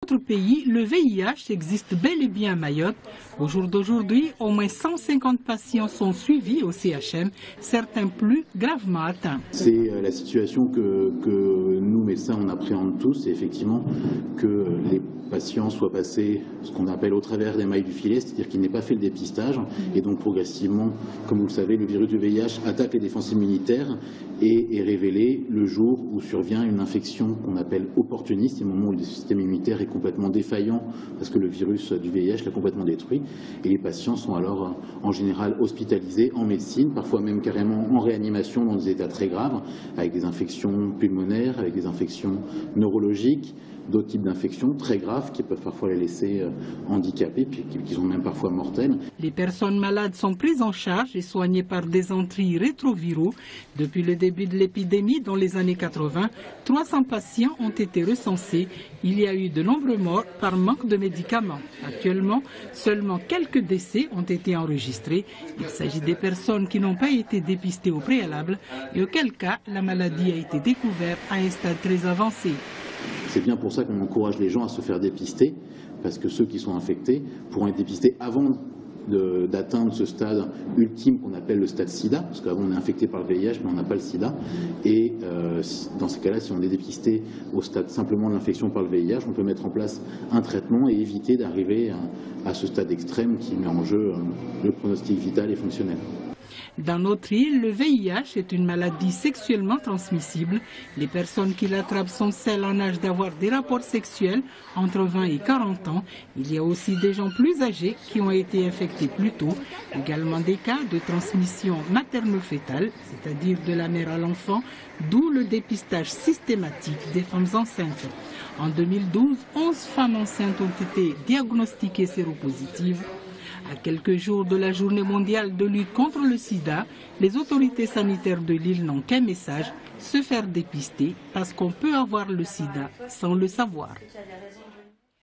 Dans notre pays, le VIH existe bel et bien à Mayotte. Au jour d'aujourd'hui, au moins 150 patients sont suivis au CHM, certains plus gravement atteints. C'est la situation que nous, médecins, on appréhende tous, et effectivement que les patients soient passés ce qu'on appelle au travers des mailles du filet, c'est-à-dire qu'ils n'aient pas fait le dépistage, et donc progressivement, comme vous le savez, le virus du VIH attaque les défenses immunitaires et est révélé le jour où survient une infection qu'on appelle opportuniste, c'est le moment où le système immunitaire est complètement défaillant parce que le virus du VIH l'a complètement détruit, et les patients sont alors en général hospitalisés en médecine, parfois même carrément en réanimation dans des états très graves, avec des infections pulmonaires, avec des infections neurologiques, d'autres types d'infections très graves qui peuvent parfois les laisser handicapés, puis qui sont même parfois mortelles. Les personnes malades sont prises en charge et soignées par des antirétroviraux. Depuis le début de l'épidémie, dans les années 80, 300 patients ont été recensés. Il y a eu de nombreux morts par manque de médicaments. Actuellement, seulement quelques décès ont été enregistrés. Il s'agit des personnes qui n'ont pas été dépistées au préalable et auquel cas la maladie a été découverte à un stade très avancé. C'est bien pour ça qu'on encourage les gens à se faire dépister, parce que ceux qui sont infectés pourront être dépistés avant d'atteindre ce stade ultime qu'on appelle le stade sida, parce qu'avant on est infecté par le VIH mais on n'a pas le sida, et dans ces cas-là, si on est dépisté au stade simplement de l'infection par le VIH, on peut mettre en place un traitement et éviter d'arriver à ce stade extrême qui met en jeu le pronostic vital et fonctionnel. Dans notre île, le VIH est une maladie sexuellement transmissible. Les personnes qui l'attrapent sont celles en âge d'avoir des rapports sexuels entre 20 et 40 ans. Il y a aussi des gens plus âgés qui ont été infectés plus tôt. Également des cas de transmission materno-fétale, c'est-à-dire de la mère à l'enfant, d'où le dépistage systématique des femmes enceintes. En 2012, 11 femmes enceintes ont été diagnostiquées séropositives. À quelques jours de la journée mondiale de lutte contre le sida, les autorités sanitaires de l'île n'ont qu'un message, se faire dépister parce qu'on peut avoir le sida sans le savoir.